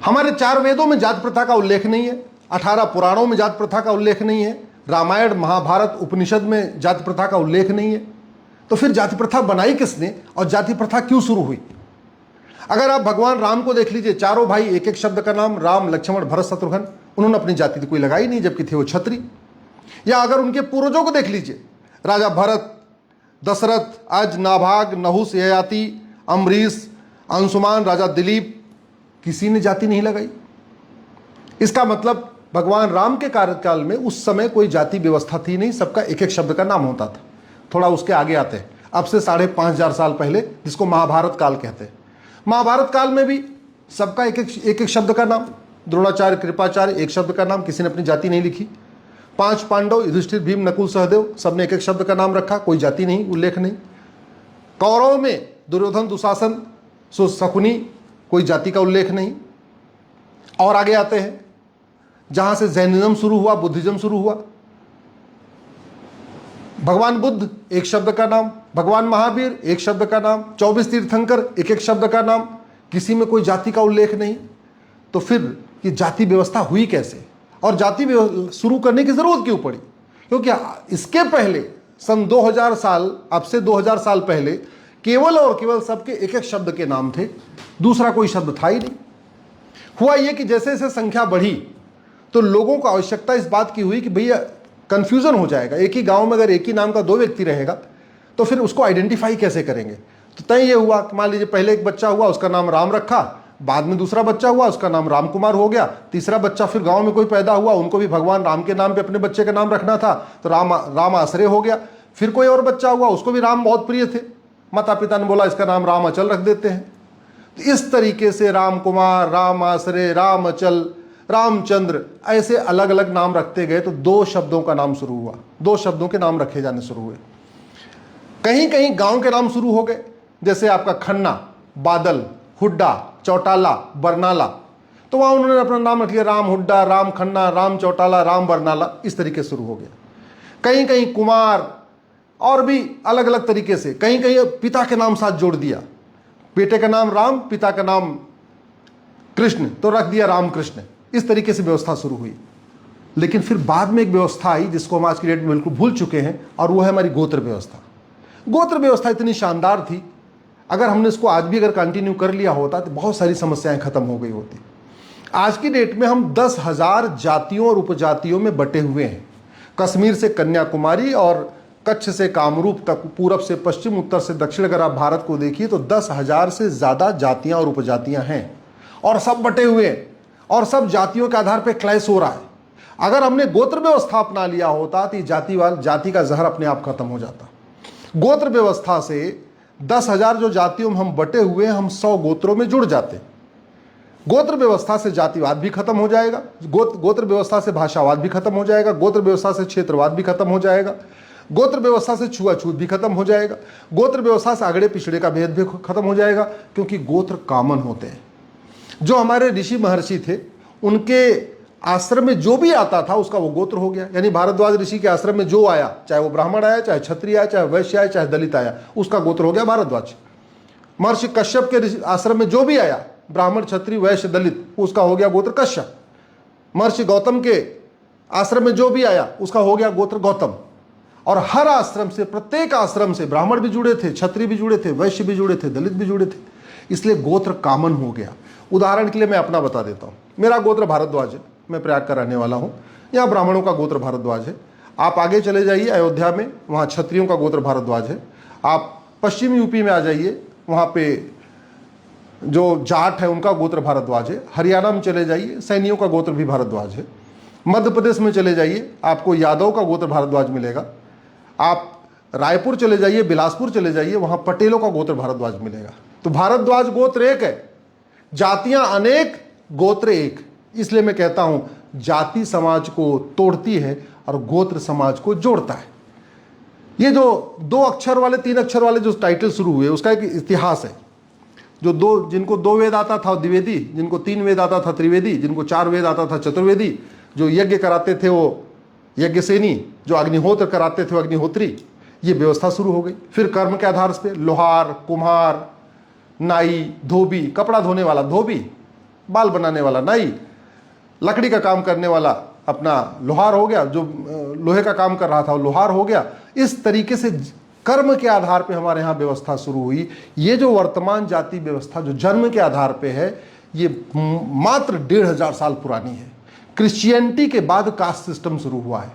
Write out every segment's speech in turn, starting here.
हमारे 4 वेदों में जाति प्रथा का उल्लेख नहीं है, 18 पुराणों में जाति प्रथा का उल्लेख नहीं है, रामायण महाभारत उपनिषद में जाति प्रथा का उल्लेख नहीं है। तो फिर जाति प्रथा बनाई किसने और जाति प्रथा क्यों शुरू हुई? अगर आप भगवान राम को देख लीजिए, चारों भाई, एक एक शब्द का नाम, राम लक्ष्मण भरत शत्रुघ्न, उन्होंने अपनी जाति तो कोई लगाई नहीं, जबकि थे वो क्षत्रिय। या अगर उनके पूर्वजों को देख लीजिए, राजा भरत, दशरथ, अज, नाभाग, नहुस, ययाति, अम्बरीश, अंशुमान, राजा दिलीप, किसी ने जाति नहीं लगाई। इसका मतलब भगवान राम के कार्यकाल में उस समय कोई जाति व्यवस्था थी नहीं, सबका एक एक शब्द का नाम होता था। थोड़ा उसके आगे आते हैं, अब से 5,500 साल पहले, जिसको महाभारत काल कहते हैं। महाभारत काल में भी सबका एक एक शब्द का नाम, द्रोणाचार्य, कृपाचार्य, एक शब्द का नाम, किसी ने अपनी जाति नहीं लिखी। 5 पांडव, युधिष्ठिर, भीम, नकुल, सहदेव, सबने एक एक शब्द का नाम रखा, कोई जाति नहीं, उल्लेख नहीं। कौरव में दुर्योधन, दुशासन, शकुनी, कोई जाति का उल्लेख नहीं। और आगे आते हैं, जहां से जैनिज्म शुरू हुआ, बुद्धिज्म शुरू हुआ। भगवान बुद्ध, एक शब्द का नाम। भगवान महावीर, एक शब्द का नाम। 24 तीर्थंकर, एक एक शब्द का नाम, किसी में कोई जाति का उल्लेख नहीं। तो फिर ये जाति व्यवस्था हुई कैसे और जाति शुरू करने की जरूरत क्यों पड़ी? क्योंकि इसके पहले सन 2000 साल, अब से 2000 साल पहले केवल और केवल सबके एक एक शब्द के नाम थे, दूसरा कोई शब्द था ही नहीं। हुआ यह कि जैसे जैसे संख्या बढ़ी तो लोगों को आवश्यकता इस बात की हुई कि भैया कंफ्यूजन हो जाएगा, एक ही गांव में अगर एक ही नाम का 2 व्यक्ति रहेगा तो फिर उसको आइडेंटिफाई कैसे करेंगे। तो तय ये हुआ कि मान लीजिए पहले एक बच्चा हुआ, उसका नाम राम रखा, बाद में दूसरा बच्चा हुआ, उसका नाम राम कुमार हो गया, तीसरा बच्चा फिर गांव में कोई पैदा हुआ, उनको भी भगवान राम के नाम पे अपने बच्चे का नाम रखना था, तो राम आश्रय हो गया। फिर कोई और बच्चा हुआ, उसको भी राम बहुत प्रिय थे, माता पिता ने बोला इसका नाम राम अचल रख देते हैं। तो इस तरीके से राम कुमार, राम आश्रय, राम अचल, रामचंद्र, ऐसे अलग अलग नाम रखते गए। तो 2 शब्दों का नाम शुरू हुआ, 2 शब्दों के नाम रखे जाने शुरू हुए। कहीं कहीं गांव के नाम शुरू हो गए, जैसे आपका खन्ना, बादल, हुड्डा, चौटाला, बरनाला, तो वहां उन्होंने अपना नाम रख लिया, राम हुड्डा, राम खन्ना, राम चौटाला, राम बरनाला, इस तरीके शुरू हो गया। कहीं कहीं कुमार, और भी अलग अलग तरीके से, कहीं कहीं पिता के नाम साथ जोड़ दिया, बेटे का नाम राम, पिता का नाम कृष्ण, तो रख दिया राम कृष्ण। इस तरीके से व्यवस्था शुरू हुई। लेकिन फिर बाद में एक व्यवस्था आई जिसको हम आज की डेट में बिल्कुल भूल चुके हैं, और वो है हमारी गोत्र व्यवस्था। गोत्र व्यवस्था इतनी शानदार थी, अगर हमने इसको आज भी अगर कंटिन्यू कर लिया होता तो बहुत सारी समस्याएं खत्म हो गई होती। आज की डेट में हम 10,000 जातियों और उपजातियों में बटे हुए हैं। कश्मीर से कन्याकुमारी और कच्छ से कामरूप तक, पूरब से पश्चिम, उत्तर से दक्षिण, अगर आप भारत को देखिए तो 10,000 से ज्यादा जातियां और उपजातियां हैं, और सब बटे हुए हैं, और सब जातियों के आधार पर क्लैश हो रहा है। अगर हमने गोत्र व्यवस्था अपना लिया होता तो जाति का जहर अपने आप खत्म हो जाता। गोत्र व्यवस्था से 10,000 जो जातियों में हम बटे हुए हैं, हम 100 गोत्रों में जुड़ जाते। गोत्र व्यवस्था से जातिवाद भी खत्म हो जाएगा, गोत्र व्यवस्था से भाषावाद भी खत्म हो जाएगा, गोत्र व्यवस्था से क्षेत्रवाद भी खत्म हो जाएगा, गोत्र व्यवस्था से छुआछूत भी खत्म हो जाएगा, गोत्र व्यवस्था से अगड़े पिछड़े का भेद भी खत्म हो जाएगा, क्योंकि गोत्र कॉमन होते हैं। जो हमारे ऋषि महर्षि थे, उनके आश्रम में जो भी आता था उसका वो गोत्र हो गया। यानी भारद्वाज ऋषि के आश्रम में जो आया, चाहे वो ब्राह्मण आया, चाहे क्षत्रिय आया, चाहे वैश्य आया, चाहे दलित आया, उसका गोत्र हो गया भारद्वाज। महर्षि कश्यप के आश्रम में जो भी आया, ब्राह्मण, क्षत्रिय, वैश्य, दलित, उसका हो गया गोत्र कश्यप। महर्षि गौतम के आश्रम में जो भी आया उसका हो गया गोत्र गौतम। और हर आश्रम से, प्रत्येक आश्रम से ब्राह्मण भी जुड़े थे, क्षत्रिय भी जुड़े थे, वैश्य भी जुड़े थे, दलित भी जुड़े थे, इसलिए गोत्र कॉमन हो गया। उदाहरण के लिए मैं अपना बता देता हूं। मेरा गोत्र भारद्वाज है, मैं प्रयाग का रहने वाला हूं। यहाँ ब्राह्मणों का गोत्र भारद्वाज है। आप आगे चले जाइए अयोध्या में, वहाँ क्षत्रियों का गोत्र भारद्वाज है। आप पश्चिम यूपी में आ जाइए, वहाँ पे जो जाट है उनका गोत्र भारद्वाज है। हरियाणा में चले जाइए, सैनियों का गोत्र भी भारद्वाज है। मध्य प्रदेश में चले जाइए, आपको यादव का गोत्र भारद्वाज मिलेगा। आप रायपुर चले जाइए, बिलासपुर चले जाइए, वहाँ पटेलों का गोत्र भारद्वाज मिलेगा। तो भारद्वाज गोत्र एक है, जातियां अनेक, गोत्र एक। इसलिए मैं कहता हूं जाति समाज को तोड़ती है और गोत्र समाज को जोड़ता है। ये जो 2 अक्षर वाले, 3 अक्षर वाले जो टाइटल शुरू हुए, उसका एक इतिहास है। जिनको 2 वेद आता था द्विवेदी, जिनको 3 वेद आता था त्रिवेदी, जिनको 4 वेद आता था चतुर्वेदी, जो यज्ञ कराते थे वो यज्ञसेनी, जो अग्निहोत्र कराते थे वो अग्निहोत्री। ये व्यवस्था शुरू हो गई। फिर कर्म के आधार पर लोहार, कुम्हार, नाई, धोबी, कपड़ा धोने वाला धोबी, बाल बनाने वाला नाई, लकड़ी का काम करने वाला अपना लोहार हो गया, जो लोहे का काम कर रहा था वो लोहार हो गया। इस तरीके से कर्म के आधार पे हमारे यहाँ व्यवस्था शुरू हुई। ये जो वर्तमान जाति व्यवस्था जो जन्म के आधार पे है, ये मात्र 1500 साल पुरानी है। क्रिश्चियनिटी के बाद कास्ट सिस्टम शुरू हुआ है,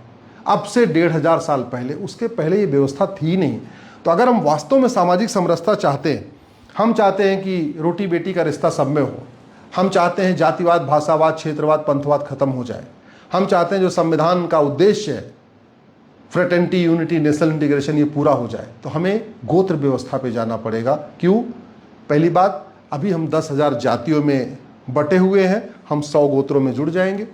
अब से 1500 साल पहले। उसके पहले ये व्यवस्था थी नहीं। तो अगर हम वास्तव में सामाजिक समरसता चाहते हैं, हम चाहते हैं कि रोटी बेटी का रिश्ता सब में हो, हम चाहते हैं जातिवाद, भाषावाद, क्षेत्रवाद, पंथवाद खत्म हो जाए, हम चाहते हैं जो संविधान का उद्देश्य है फ्रेटर्निटी, यूनिटी, नेशनल इंटीग्रेशन, ये पूरा हो जाए, तो हमें गोत्र व्यवस्था पे जाना पड़ेगा। क्यों? पहली बात, अभी हम 10,000 जातियों में बटे हुए हैं, हम 100 गोत्रों में जुड़ जाएंगे।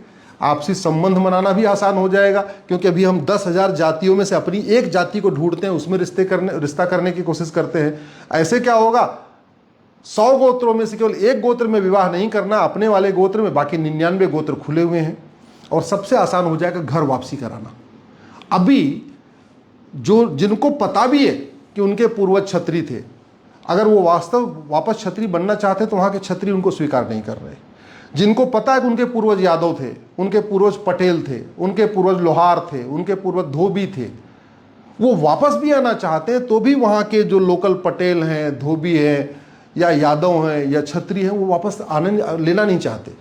आपसी संबंध बनाना भी आसान हो जाएगा, क्योंकि अभी हम 10,000 जातियों में से अपनी एक जाति को ढूंढते हैं, उसमें रिश्ता करने की कोशिश करते हैं। ऐसे क्या होगा, 100 गोत्रों में से केवल एक गोत्र में विवाह नहीं करना, अपने वाले गोत्र में, बाकी 99 गोत्र खुले हुए हैं। और सबसे आसान हो जाएगा घर वापसी कराना। अभी जो जिनको पता भी है कि उनके पूर्वज क्षत्रिय थे, अगर वो वापस क्षत्रिय बनना चाहते तो वहां के क्षत्रिय उनको स्वीकार नहीं कर रहे। जिनको पता है कि उनके पूर्वज यादव थे, उनके पूर्वज पटेल थे, उनके पूर्वज लोहार थे, उनके पूर्वज धोबी थे, वो वापस भी आना चाहते हैं तो भी वहां के जो लोकल पटेल हैं, धोबी हैं या यादव हैं या क्षत्रिय हैं, वो वापस लेना नहीं चाहते।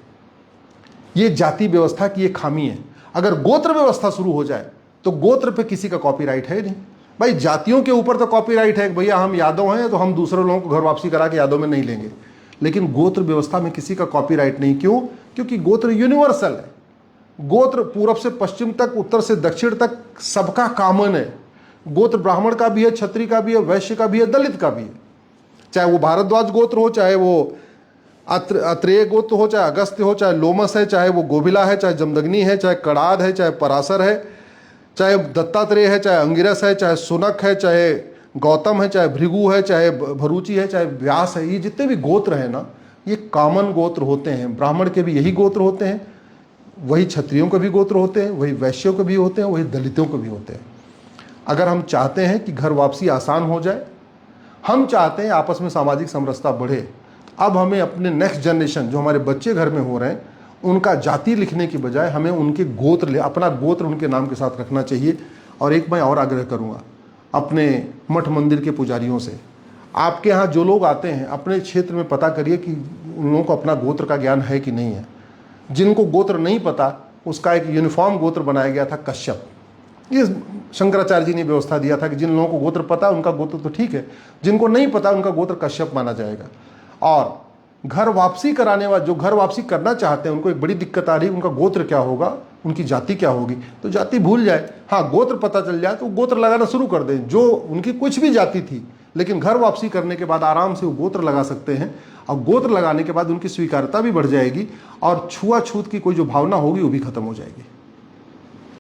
ये जाति व्यवस्था की ये खामी है। अगर गोत्र व्यवस्था शुरू हो जाए तो गोत्र पे किसी का कॉपीराइट है नहीं। भाई जातियों के ऊपर तो कॉपीराइट है, भैया हम यादव हैं तो हम दूसरे लोगों को घर वापसी करा के यादव में नहीं लेंगे, लेकिन गोत्र व्यवस्था में किसी का कॉपीराइट नहीं। क्यों? क्योंकि गोत्र यूनिवर्सल है। गोत्र पूरब से पश्चिम तक, उत्तर से दक्षिण तक सबका कॉमन है। गोत्र ब्राह्मण का भी है, क्षत्रिय का भी है, वैश्य का भी है, दलित का भी है। चाहे वो भारद्वाज गोत्र हो, चाहे वो अत्रेय गोत्र हो, चाहे अगस्त्य हो, चाहे लोमस है, चाहे वो गोभिला है, चाहे जमदग्नि है, चाहे कड़ाद है, चाहे पराशर है, चाहे दत्तात्रेय है, चाहे अंगिरस है, चाहे सुनक है, चाहे गौतम है, चाहे भृगु है, चाहे भरूची है, चाहे व्यास है। ये जितने भी गोत्र हैं ना, ये कॉमन गोत्र होते हैं। ब्राह्मण के भी यही गोत्र होते हैं, वही क्षत्रियों के भी गोत्र होते हैं, वही वैश्यों के भी होते हैं, वही दलितों के भी होते हैं। अगर हम चाहते हैं कि घर वापसी आसान हो जाए, हम चाहते हैं आपस में सामाजिक समरसता बढ़े, अब हमें अपने नेक्स्ट जनरेशन, जो हमारे बच्चे घर में हो रहे हैं, उनका जाति लिखने की बजाय हमें उनके गोत्र, अपना गोत्र उनके नाम के साथ रखना चाहिए। और एक मैं और आग्रह करूँगा अपने मठ मंदिर के पुजारियों से, आपके यहाँ जो लोग आते हैं अपने क्षेत्र में पता करिए कि उन लोगों को अपना गोत्र का ज्ञान है कि नहीं है। जिनको गोत्र नहीं पता, उसका एक यूनिफॉर्म गोत्र बनाया गया था, कश्यप। ये शंकराचार्य जी ने व्यवस्था दिया था कि जिन लोगों को गोत्र पता उनका गोत्र तो ठीक है, जिनको नहीं पता उनका गोत्र कश्यप माना जाएगा। और घर वापसी कराने वाले, जो घर वापसी करना चाहते हैं, उनको एक बड़ी दिक्कत आ रही है, उनका गोत्र क्या होगा, उनकी जाति क्या होगी। तो जाति भूल जाए, हाँ गोत्र पता चल जाए तो गोत्र लगाना शुरू कर दें। जो उनकी कुछ भी जाति थी, लेकिन घर वापसी करने के बाद आराम से वो गोत्र लगा सकते हैं। और गोत्र लगाने के बाद उनकी स्वीकार्यता भी बढ़ जाएगी और छुआछूत की कोई जो भावना होगी वो भी खत्म हो जाएगी।